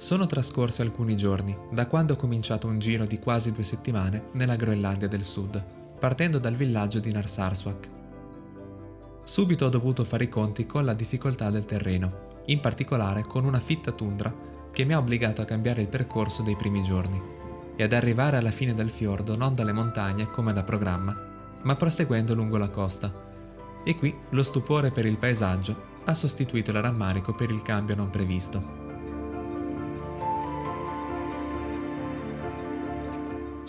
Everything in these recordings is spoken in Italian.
Sono trascorsi alcuni giorni da quando ho cominciato un giro di quasi 2 settimane nella Groenlandia del Sud, partendo dal villaggio di Narsarsuaq. Subito ho dovuto fare i conti con la difficoltà del terreno, in particolare con una fitta tundra che mi ha obbligato a cambiare il percorso dei primi giorni e ad arrivare alla fine del fiordo non dalle montagne come da programma, ma proseguendo lungo la costa. E qui lo stupore per il paesaggio ha sostituito il rammarico per il cambio non previsto.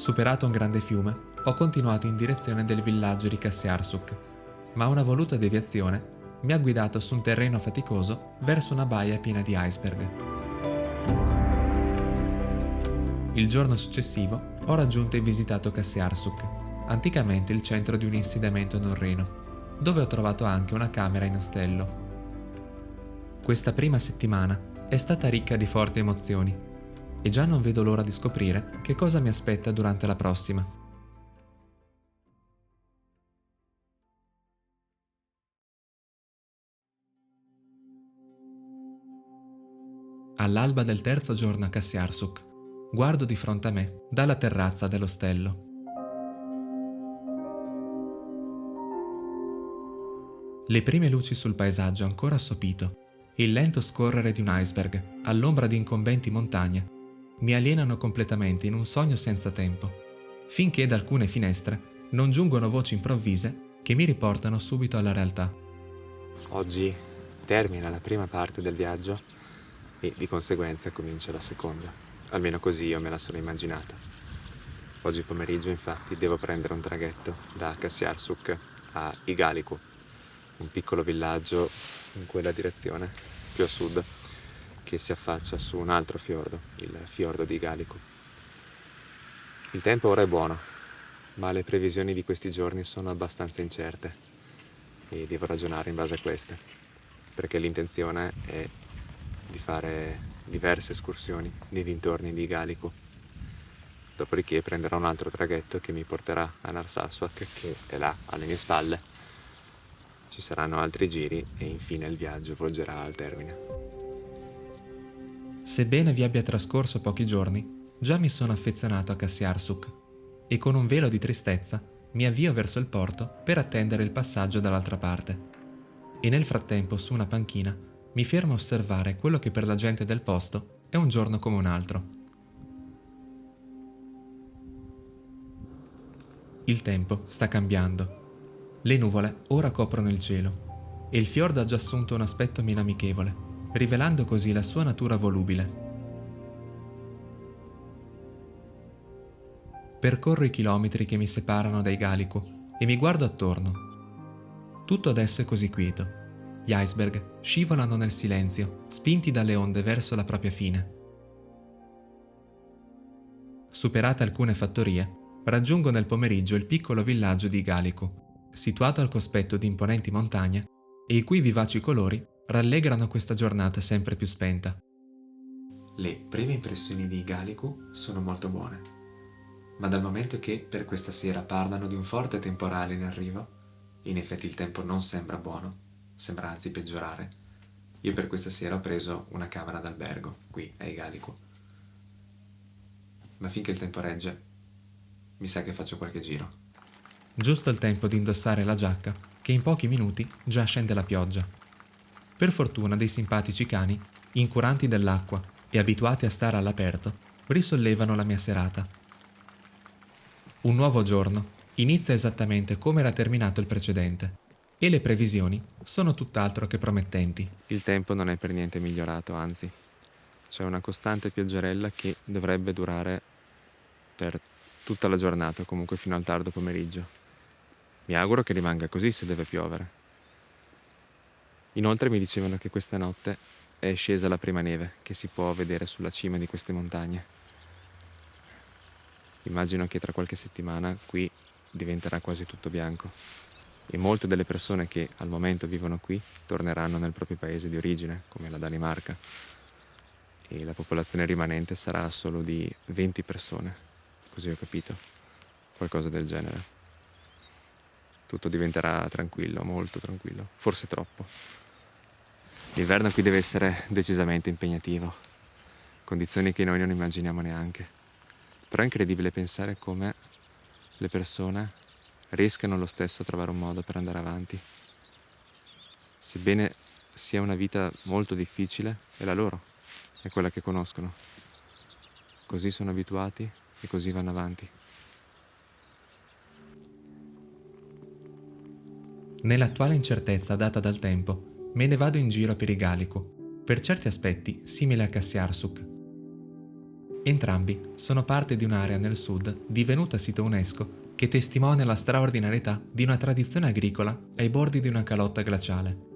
Superato un grande fiume, ho continuato in direzione del villaggio di Qassiarsuk, ma una voluta deviazione mi ha guidato su un terreno faticoso verso una baia piena di iceberg. Il giorno successivo ho raggiunto e visitato Qassiarsuk, anticamente il centro di un insediamento norreno, dove ho trovato anche una camera in ostello. Questa prima settimana è stata ricca di forti emozioni e già non vedo l'ora di scoprire che cosa mi aspetta durante la prossima. All'alba del terzo giorno a Qassiarsuk, guardo di fronte a me dalla terrazza dell'ostello. Le prime luci sul paesaggio ancora assopito, il lento scorrere di un iceberg all'ombra di incombenti montagne mi alienano completamente in un sogno senza tempo, finché da alcune finestre non giungono voci improvvise che mi riportano subito alla realtà. Oggi termina la prima parte del viaggio e di conseguenza comincia la seconda, almeno così io me la sono immaginata. Oggi pomeriggio infatti devo prendere un traghetto da Qassiarsuk a Igaliku, un piccolo villaggio in quella direzione, più a sud, che si affaccia su un altro fiordo, il fiordo di Igaliku. Il tempo ora è buono, ma le previsioni di questi giorni sono abbastanza incerte e devo ragionare in base a queste, perché l'intenzione è di fare diverse escursioni nei dintorni di Igaliku. Dopodiché prenderò un altro traghetto che mi porterà a Narsarsuaq, che è là alle mie spalle. Ci saranno altri giri e infine il viaggio volgerà al termine. Sebbene vi abbia trascorso pochi giorni, già mi sono affezionato a Qassiarsuk e con un velo di tristezza mi avvio verso il porto per attendere il passaggio dall'altra parte. E nel frattempo, su una panchina, mi fermo a osservare quello che per la gente del posto è un giorno come un altro. Il tempo sta cambiando. Le nuvole ora coprono il cielo e il fiordo ha già assunto un aspetto meno amichevole, rivelando così la sua natura volubile. Percorro i chilometri che mi separano da Igaliku e mi guardo attorno. Tutto adesso è così quieto. Gli iceberg scivolano nel silenzio, spinti dalle onde verso la propria fine. Superate alcune fattorie, raggiungo nel pomeriggio il piccolo villaggio di Igaliku, situato al cospetto di imponenti montagne e i cui vivaci colori rallegrano questa giornata sempre più spenta. Le prime impressioni di Igaliku sono molto buone, ma dal momento che per questa sera parlano di un forte temporale in arrivo, in effetti il tempo non sembra buono, sembra anzi peggiorare. Io per questa sera ho preso una camera d'albergo qui a Igaliku, ma finché il tempo regge mi sa che faccio qualche giro. Giusto il tempo di indossare la giacca che in pochi minuti già scende la pioggia. Per fortuna dei simpatici cani, incuranti dell'acqua e abituati a stare all'aperto, risollevano la mia serata. Un nuovo giorno inizia esattamente come era terminato il precedente e le previsioni sono tutt'altro che promettenti. Il tempo non è per niente migliorato, anzi, c'è una costante pioggerella che dovrebbe durare per tutta la giornata, comunque fino al tardo pomeriggio. Mi auguro che rimanga così se deve piovere. Inoltre mi dicevano che questa notte è scesa la prima neve che si può vedere sulla cima di queste montagne. Immagino che tra qualche settimana qui diventerà quasi tutto bianco e molte delle persone che al momento vivono qui torneranno nel proprio paese di origine, come la Danimarca, e la popolazione rimanente sarà solo di 20 persone, così ho capito, qualcosa del genere. Tutto diventerà tranquillo, molto tranquillo, forse troppo. L'inverno qui deve essere decisamente impegnativo. condizioni che noi non immaginiamo neanche. Però è incredibile pensare come le persone riescano lo stesso a trovare un modo per andare avanti. Sebbene sia una vita molto difficile, è la loro, è quella che conoscono. Così sono abituati e così vanno avanti. Nell'attuale incertezza data dal tempo, me ne vado in giro per Igaliku, per certi aspetti simile a Kassiarsuk. Entrambi sono parte di un'area nel sud divenuta sito UNESCO che testimonia la straordinarietà di una tradizione agricola ai bordi di una calotta glaciale.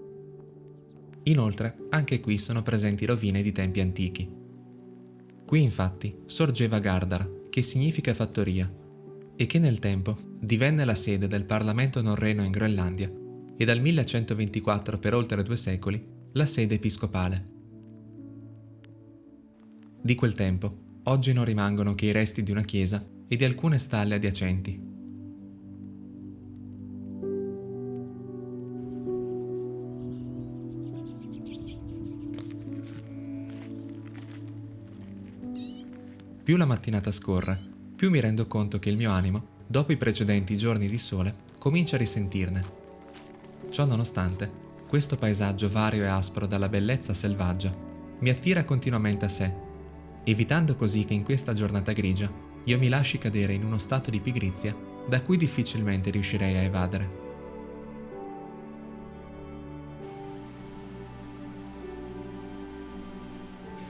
Inoltre, anche qui sono presenti rovine di tempi antichi. Qui infatti sorgeva Gardar, che significa fattoria, e che nel tempo divenne la sede del Parlamento norreno in Groenlandia e dal 1124 per oltre 2 secoli la sede episcopale. Di quel tempo, oggi non rimangono che i resti di una chiesa e di alcune stalle adiacenti. Più la mattinata scorre, più mi rendo conto che il mio animo, dopo i precedenti giorni di sole, comincia a risentirne. Ciò nonostante, questo paesaggio vario e aspro dalla bellezza selvaggia mi attira continuamente a sé, evitando così che in questa giornata grigia io mi lasci cadere in uno stato di pigrizia da cui difficilmente riuscirei a evadere.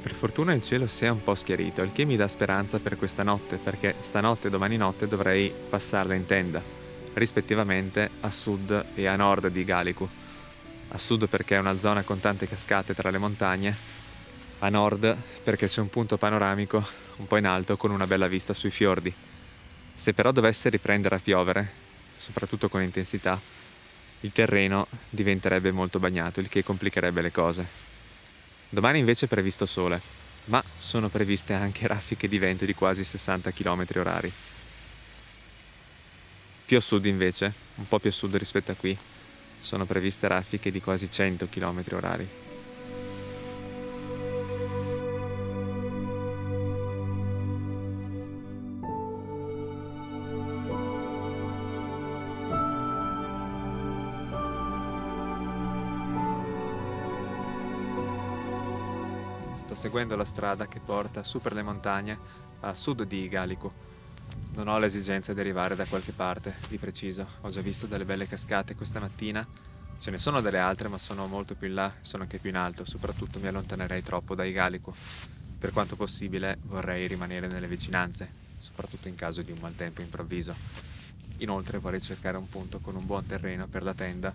Per fortuna il cielo si è un po' schiarito, il che mi dà speranza per questa notte, perché stanotte e domani notte dovrei passarla in tenda, rispettivamente a sud e a nord di Igaliku. A sud perché è una zona con tante cascate tra le montagne, a nord perché c'è un punto panoramico un po' in alto con una bella vista sui fiordi. Se però dovesse riprendere a piovere, soprattutto con intensità, il terreno diventerebbe molto bagnato, il che complicherebbe le cose. Domani invece è previsto sole, ma sono previste anche raffiche di vento di quasi 60 km/h. Più a sud invece, un po' più a sud rispetto a qui, sono previste raffiche di quasi 100 km/h. Sto seguendo la strada che porta su per le montagne a sud di Igaliku. Non ho l'esigenza di arrivare da qualche parte, di preciso. Ho già visto delle belle cascate questa mattina. Ce ne sono delle altre, ma sono molto più in là, sono anche più in alto. Soprattutto mi allontanerei troppo da Igaliku. Per quanto possibile vorrei rimanere nelle vicinanze, soprattutto in caso di un maltempo improvviso. Inoltre vorrei cercare un punto con un buon terreno per la tenda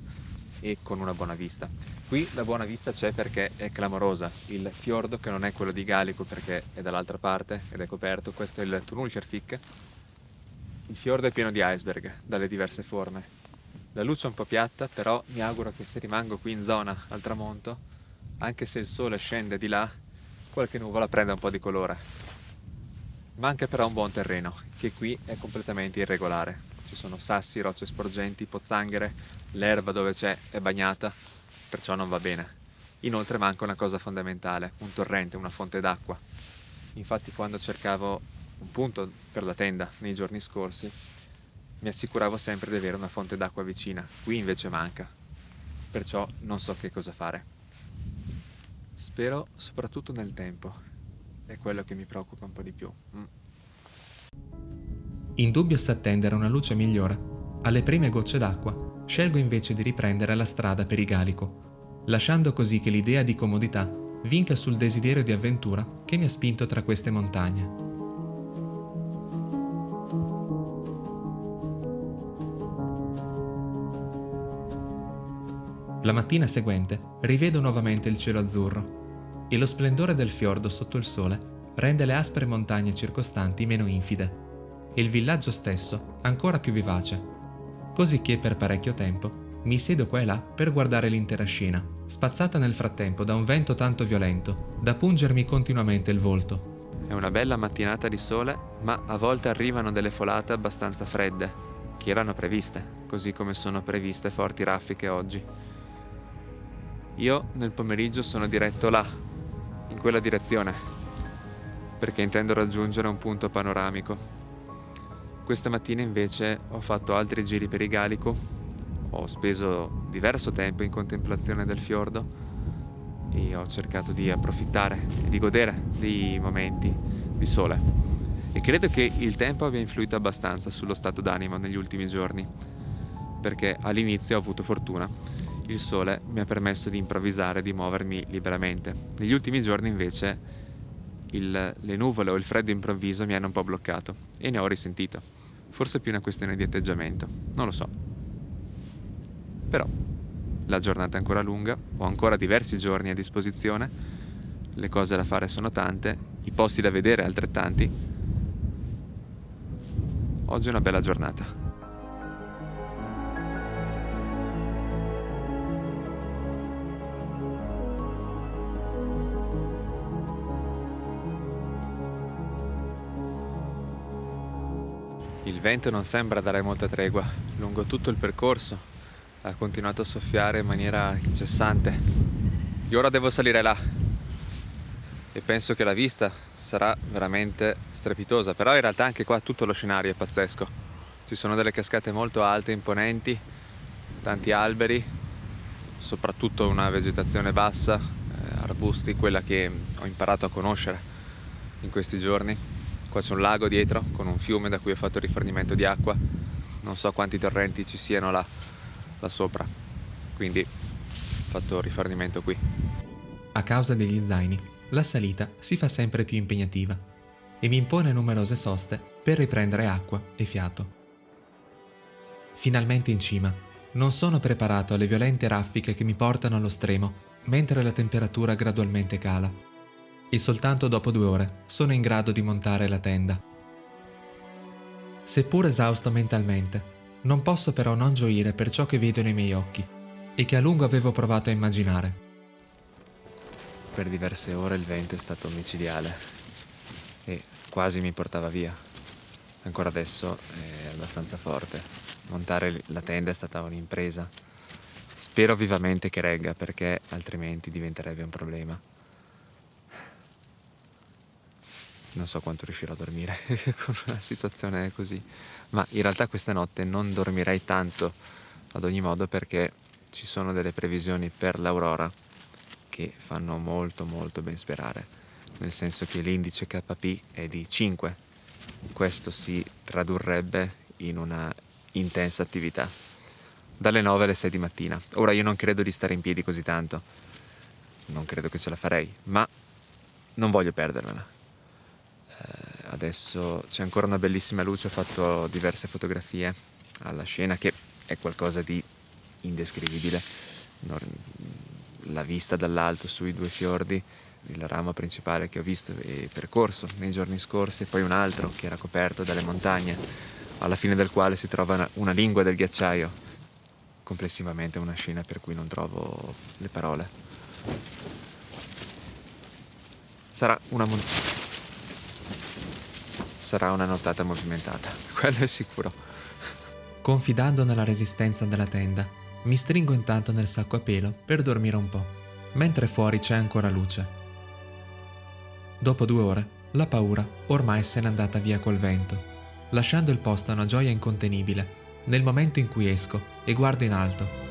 e con una buona vista. Qui la buona vista c'è perché è clamorosa. Il fiordo, che non è quello di Igaliku perché è dall'altra parte ed è coperto, questo è il Tunnulkjarvik. Il fiordo è pieno di iceberg dalle diverse forme. La luce è un po' piatta, però mi auguro che se rimango qui in zona al tramonto, anche se il sole scende di là, qualche nuvola prenda un po' di colore. Manca però un buon terreno, che qui è completamente irregolare. Ci sono sassi, rocce sporgenti, pozzanghere, l'erba dove c'è è bagnata, perciò non va bene. Inoltre manca una cosa fondamentale, un torrente, una fonte d'acqua. Infatti quando cercavo un punto per la tenda nei giorni scorsi, mi assicuravo sempre di avere una fonte d'acqua vicina. Qui invece manca, perciò non so che cosa fare. Spero soprattutto nel tempo, è quello che mi preoccupa un po' di più. In dubbio s'attendere una luce migliore. Alle prime gocce d'acqua, scelgo invece di riprendere la strada per Igaliku, lasciando così che l'idea di comodità vinca sul desiderio di avventura che mi ha spinto tra queste montagne. La mattina seguente rivedo nuovamente il cielo azzurro e lo splendore del fiordo sotto il sole rende le aspre montagne circostanti meno infide e il villaggio stesso ancora più vivace, così che per parecchio tempo mi siedo qua e là per guardare l'intera scena, spazzata nel frattempo da un vento tanto violento da pungermi continuamente il volto. È una bella mattinata di sole, ma a volte arrivano delle folate abbastanza fredde, che erano previste, così come sono previste forti raffiche oggi. Io nel pomeriggio sono diretto là, in quella direzione, perché intendo raggiungere un punto panoramico. Questa mattina invece ho fatto altri giri per Igaliku, ho speso diverso tempo in contemplazione del fiordo e ho cercato di approfittare e di godere dei momenti di sole. E credo che il tempo abbia influito abbastanza sullo stato d'animo negli ultimi giorni, perché all'inizio ho avuto fortuna. Il sole mi ha permesso di improvvisare, di muovermi liberamente. Negli ultimi giorni invece le nuvole o il freddo improvviso mi hanno un po' bloccato e ne ho risentito. Forse è più una questione di atteggiamento, non lo so. Però la giornata è ancora lunga, ho ancora diversi giorni a disposizione, le cose da fare sono tante, i posti da vedere altrettanti. Oggi è una bella giornata. Il vento non sembra dare molta tregua. Lungo tutto il percorso ha continuato a soffiare in maniera incessante. Io ora devo salire là e penso che la vista sarà veramente strepitosa, però in realtà anche qua tutto lo scenario è pazzesco. Ci sono delle cascate molto alte, imponenti, tanti alberi, soprattutto una vegetazione bassa, arbusti, quella che ho imparato a conoscere in questi giorni. Qua c'è un lago dietro con un fiume da cui ho fatto rifornimento di acqua. Non so quanti torrenti ci siano là sopra, quindi ho fatto rifornimento qui. A causa degli zaini, la salita si fa sempre più impegnativa e mi impone numerose soste per riprendere acqua e fiato. Finalmente in cima, non sono preparato alle violente raffiche che mi portano allo stremo mentre la temperatura gradualmente cala. E soltanto dopo 2 ore sono in grado di montare la tenda. Seppur esausto mentalmente, non posso però non gioire per ciò che vedo nei miei occhi e che a lungo avevo provato a immaginare. Per diverse ore il vento è stato micidiale e quasi mi portava via. Ancora adesso è abbastanza forte. Montare la tenda è stata un'impresa. Spero vivamente che regga, perché altrimenti diventerebbe un problema. Non so quanto riuscirò a dormire con una situazione così, ma in realtà questa notte non dormirei tanto ad ogni modo, perché ci sono delle previsioni per l'aurora che fanno molto molto ben sperare, nel senso che l'indice KP è di 5. Questo si tradurrebbe in una intensa attività dalle 9 alle 6 di mattina. Ora io non credo di stare in piedi così tanto, non credo che ce la farei, ma non voglio perdermela. Adesso c'è ancora una bellissima luce, ho fatto diverse fotografie alla scena, che è qualcosa di indescrivibile. La vista dall'alto sui 2 fiordi, il ramo principale che ho visto e percorso nei giorni scorsi, e poi un altro che era coperto dalle montagne, alla fine del quale si trova una lingua del ghiacciaio. Complessivamente è una scena per cui non trovo le parole. Sarà una nottata movimentata, quello è sicuro. Confidando nella resistenza della tenda, mi stringo intanto nel sacco a pelo per dormire un po', mentre fuori c'è ancora luce. Dopo 2 ore, la paura ormai se n'è andata via col vento, lasciando il posto a una gioia incontenibile nel momento in cui esco e guardo in alto.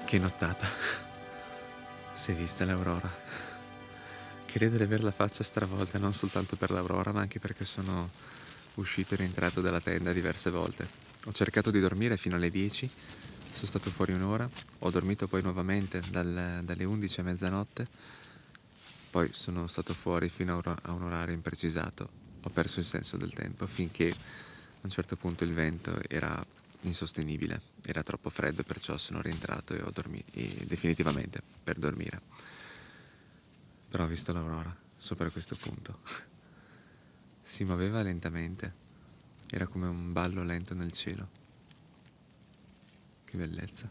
Che nottata. Si è vista l'aurora. Credo di aver la faccia stravolta, non soltanto per l'aurora, ma anche perché sono uscito e rientrato dalla tenda diverse volte. Ho cercato di dormire fino alle 10, sono stato fuori 1 ora, ho dormito poi nuovamente dalle 11 a mezzanotte, poi sono stato fuori fino a un orario imprecisato. Ho perso il senso del tempo finché a un certo punto il vento era insostenibile. Era troppo freddo, perciò sono rientrato e ho dormito definitivamente per dormire. Però ho visto l'aurora sopra questo punto. Si muoveva lentamente. Era come un ballo lento nel cielo. Che bellezza.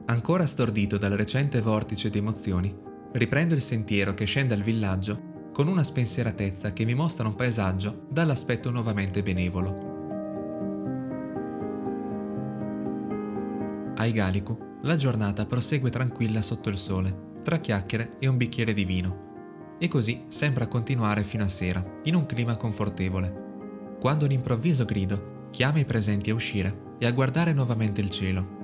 Ancora stordito dal recente vortice di emozioni, riprendo il sentiero che scende al villaggio con una spensieratezza che mi mostra un paesaggio dall'aspetto nuovamente benevolo. A Igaliku la giornata prosegue tranquilla sotto il sole, tra chiacchiere e un bicchiere di vino. E così sembra continuare fino a sera, in un clima confortevole, quando un improvviso grido chiama i presenti a uscire e a guardare nuovamente il cielo.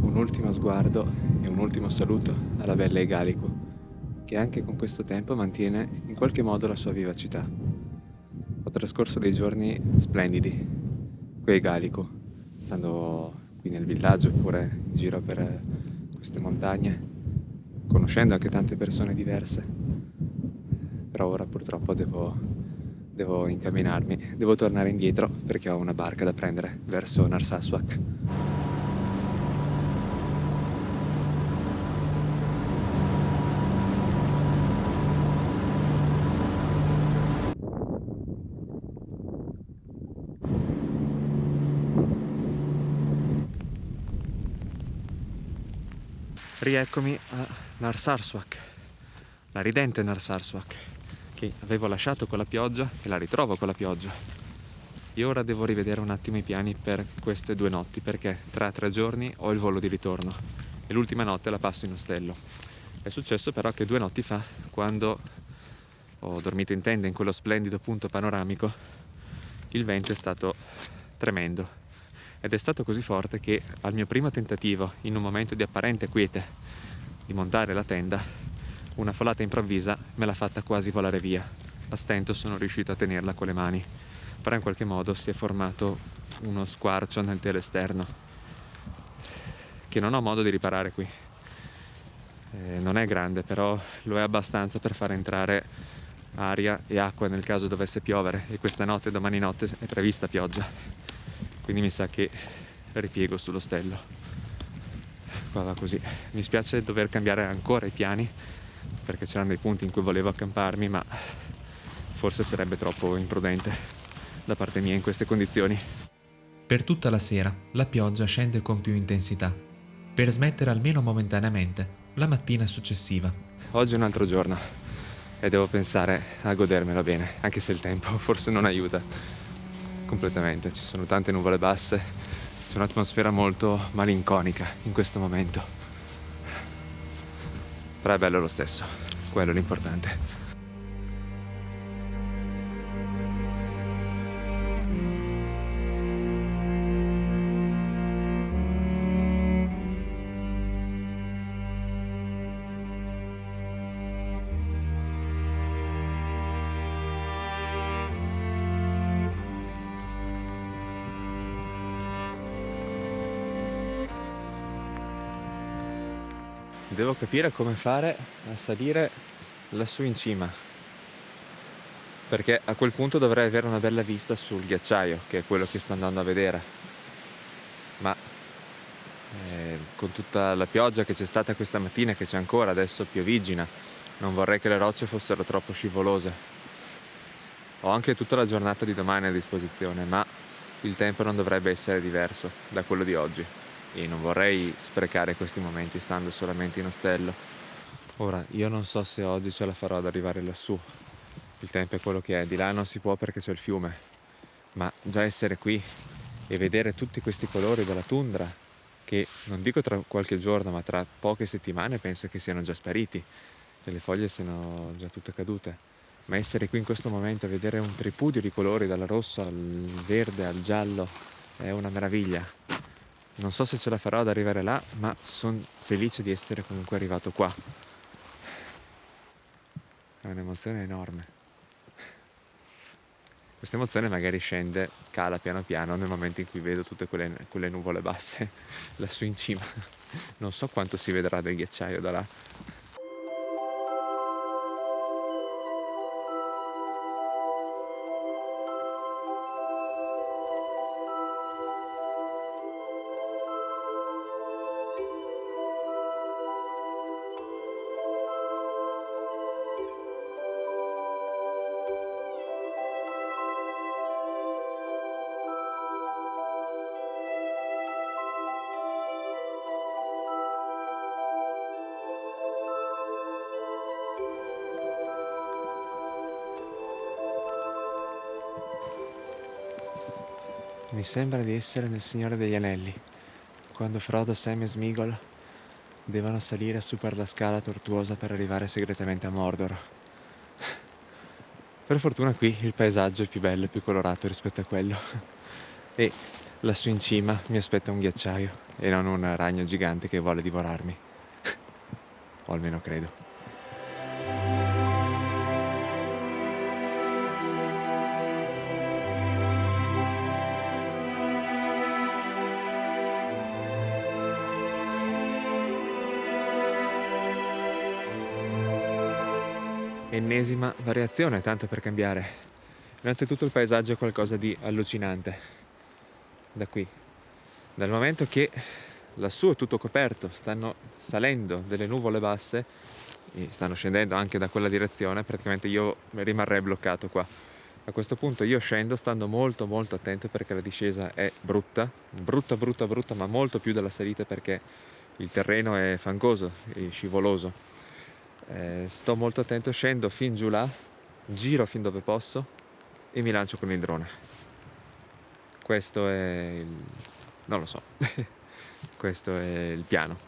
Un ultimo sguardo e un ultimo saluto alla bella Igaliku, che anche con questo tempo mantiene in qualche modo la sua vivacità. Ho trascorso dei giorni splendidi qui a Igaliku, stando qui nel villaggio oppure in giro per queste montagne, conoscendo anche tante persone diverse. Però ora purtroppo devo incamminarmi, devo tornare indietro perché ho una barca da prendere verso Narsarsuaq. Rieccomi a Narsarsuaq, la ridente Narsarsuaq, che avevo lasciato con la pioggia e la ritrovo con la pioggia. E ora devo rivedere un attimo i piani per queste 2 notti, perché tra 3 giorni ho il volo di ritorno e l'ultima notte la passo in ostello. È successo però che 2 notti fa, quando ho dormito in tenda in quello splendido punto panoramico, il vento è stato tremendo. Ed è stato così forte che al mio primo tentativo, in un momento di apparente quiete, di montare la tenda, una folata improvvisa me l'ha fatta quasi volare via. A stento sono riuscito a tenerla con le mani, però in qualche modo si è formato uno squarcio nel telo esterno, che non ho modo di riparare qui. Non è grande, però lo è abbastanza per far entrare aria e acqua nel caso dovesse piovere, e questa notte, domani notte, è prevista pioggia. Quindi mi sa che ripiego sull'ostello. Qua va così. Mi spiace dover cambiare ancora i piani, perché c'erano dei punti in cui volevo accamparmi, ma forse sarebbe troppo imprudente da parte mia in queste condizioni. Per tutta la sera la pioggia scende con più intensità, per smettere almeno momentaneamente la mattina successiva. Oggi è un altro giorno e devo pensare a godermelo bene, anche se il tempo forse non aiuta completamente. Ci sono tante nuvole basse, c'è un'atmosfera molto malinconica in questo momento. Però è bello lo stesso, quello è l'importante. Devo capire come fare a salire lassù in cima, perché a quel punto dovrei avere una bella vista sul ghiacciaio, che è quello che sto andando a vedere. Ma con tutta la pioggia che c'è stata questa mattina e che c'è ancora, adesso piovigina, non vorrei che le rocce fossero troppo scivolose. Ho anche tutta la giornata di domani a disposizione, ma il tempo non dovrebbe essere diverso da quello di oggi. E non vorrei sprecare questi momenti stando solamente in ostello. Ora, io non so se oggi ce la farò ad arrivare lassù. Il tempo è quello che è, di là non si può perché c'è il fiume. Ma già essere qui e vedere tutti questi colori della tundra, che non dico tra qualche giorno, ma tra poche settimane penso che siano già spariti e le foglie siano già tutte cadute. Ma essere qui in questo momento e vedere un tripudio di colori, dal rosso al verde al giallo, è una meraviglia. Non so se ce la farò ad arrivare là, ma sono felice di essere comunque arrivato qua. È un'emozione enorme. Questa emozione magari scende, cala piano piano nel momento in cui vedo tutte quelle nuvole basse lassù in cima. Non so quanto si vedrà del ghiacciaio da là. Mi sembra di essere nel Signore degli Anelli, quando Frodo, Sam e Sméagol devono salire su per la scala tortuosa per arrivare segretamente a Mordor. Per fortuna qui il paesaggio è più bello e più colorato rispetto a quello. E lassù in cima mi aspetta un ghiacciaio e non un ragno gigante che vuole divorarmi. O almeno credo. Ennesima variazione, tanto per cambiare. Innanzitutto il paesaggio è qualcosa di allucinante. Da qui. Dal momento che lassù è tutto coperto, stanno salendo delle nuvole basse e stanno scendendo anche da quella direzione, praticamente io rimarrei bloccato qua. A questo punto io scendo stando molto molto attento perché la discesa è brutta, ma molto più della salita perché il terreno è fangoso e scivoloso. Sto molto attento, scendo fin giù là, giro fin dove posso e mi lancio con il drone. Questo è il... non lo so. Questo è il piano.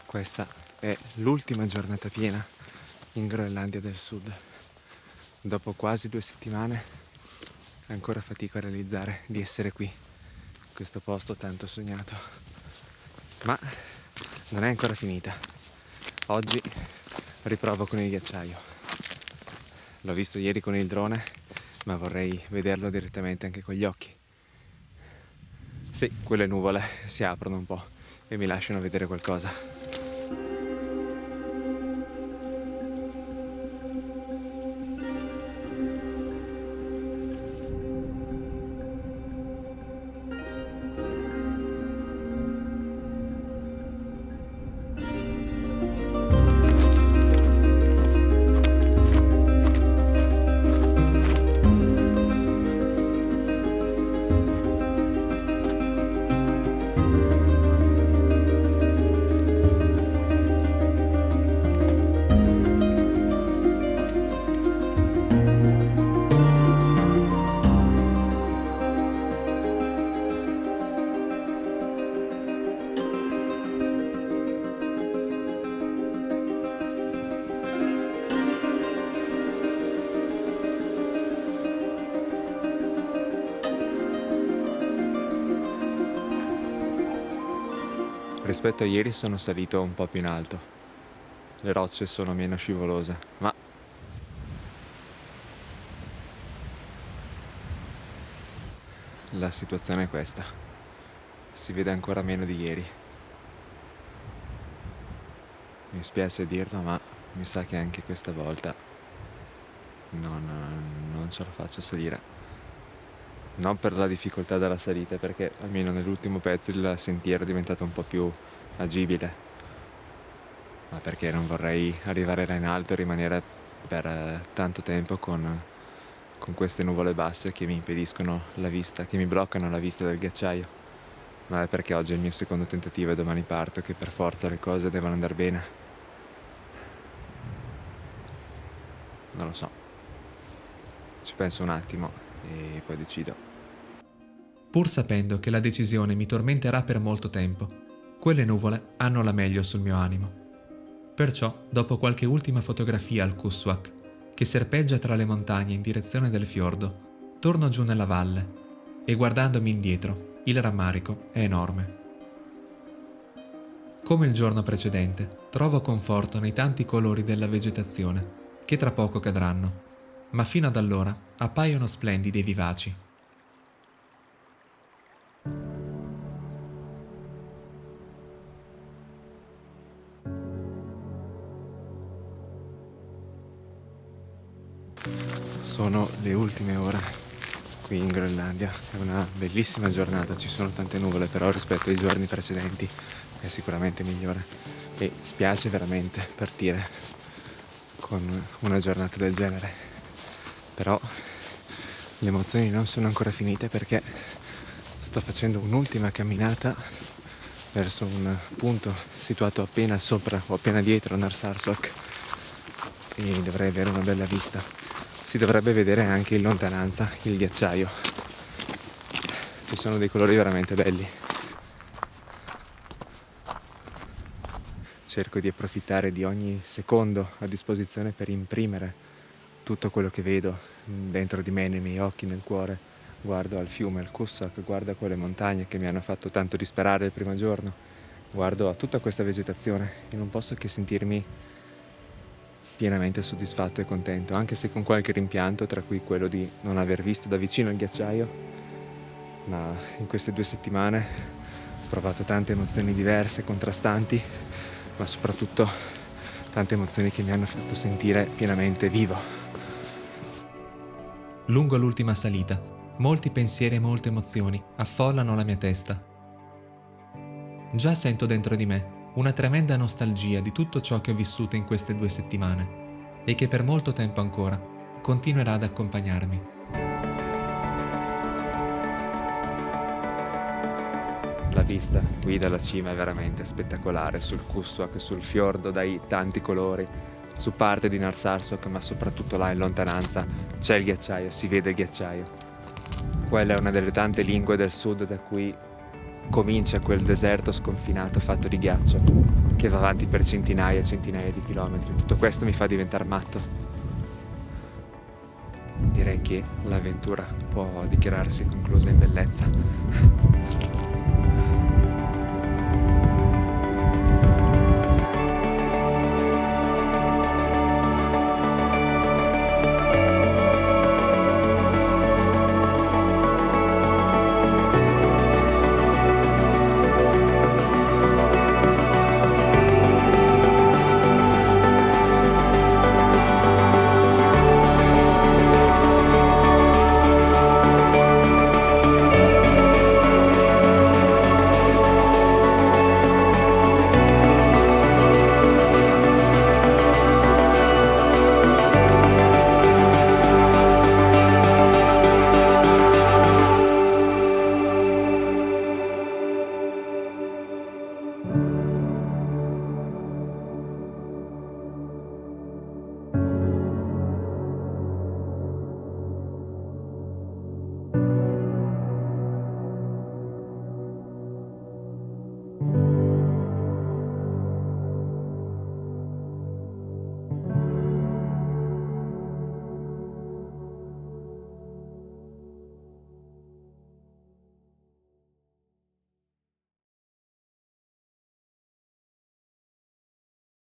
Questa è l'ultima giornata piena in Groenlandia del Sud. Dopo quasi 2 settimane ancora fatico a realizzare di essere qui, in questo posto tanto sognato. Ma non è ancora finita. Oggi riprovo con il ghiacciaio. L'ho visto ieri con il drone, ma vorrei vederlo direttamente anche con gli occhi. Sì, quelle nuvole si aprono un po' e mi lasciano vedere qualcosa. Rispetto a ieri sono salito un po' più in alto. Le rocce sono meno scivolose, ma la situazione è questa. Si vede ancora meno di ieri. Mi spiace dirlo, ma mi sa che anche questa volta non ce la faccio salire. Non per la difficoltà della salita, perché almeno nell'ultimo pezzo il sentiero è diventato un po' più agibile, ma perché non vorrei arrivare là in alto e rimanere per tanto tempo con queste nuvole basse che mi impediscono la vista, che mi bloccano la vista del ghiacciaio. Ma è perché oggi è il mio secondo tentativo e domani parto, che per forza le cose devono andare bene. Non lo so. Ci penso un attimo e poi decido. Pur sapendo che la decisione mi tormenterà per molto tempo, quelle nuvole hanno la meglio sul mio animo. Perciò, dopo qualche ultima fotografia al Kuswak, che serpeggia tra le montagne in direzione del fiordo, torno giù nella valle e guardandomi indietro, il rammarico è enorme. Come il giorno precedente, trovo conforto nei tanti colori della vegetazione, che tra poco cadranno, ma fino ad allora appaiono splendidi e vivaci. Sono le ultime ore qui in Groenlandia, è una bellissima giornata, ci sono tante nuvole, però rispetto ai giorni precedenti è sicuramente migliore e spiace veramente partire con una giornata del genere, però le emozioni non sono ancora finite perché sto facendo un'ultima camminata verso un punto situato appena sopra o appena dietro Narsarsuaq e dovrei avere una bella vista. Si dovrebbe vedere anche in lontananza il ghiacciaio. Ci sono dei colori veramente belli. Cerco di approfittare di ogni secondo a disposizione per imprimere tutto quello che vedo dentro di me, nei miei occhi, nel cuore. Guardo al fiume, al Kuswak, guardo a quelle montagne che mi hanno fatto tanto disperare il primo giorno. Guardo a tutta questa vegetazione e non posso che sentirmi pienamente soddisfatto e contento, anche se con qualche rimpianto, tra cui quello di non aver visto da vicino il ghiacciaio. Ma in queste 2 settimane ho provato tante emozioni diverse, contrastanti, ma soprattutto tante emozioni che mi hanno fatto sentire pienamente vivo. Lungo l'ultima salita, molti pensieri e molte emozioni affollano la mia testa. Già sento dentro di me una tremenda nostalgia di tutto ciò che ho vissuto in queste 2 settimane e che per molto tempo ancora continuerà ad accompagnarmi. La vista qui dalla cima è veramente spettacolare, sul Kuswak, sul fiordo dai tanti colori, su parte di Narsarsuaq, ma soprattutto là in lontananza c'è il ghiacciaio, si vede il ghiacciaio. Quella è una delle tante lingue del sud da cui comincia quel deserto sconfinato fatto di ghiaccio che va avanti per centinaia e centinaia di chilometri. Tutto questo mi fa diventare matto. Direi che l'avventura può dichiararsi conclusa in bellezza.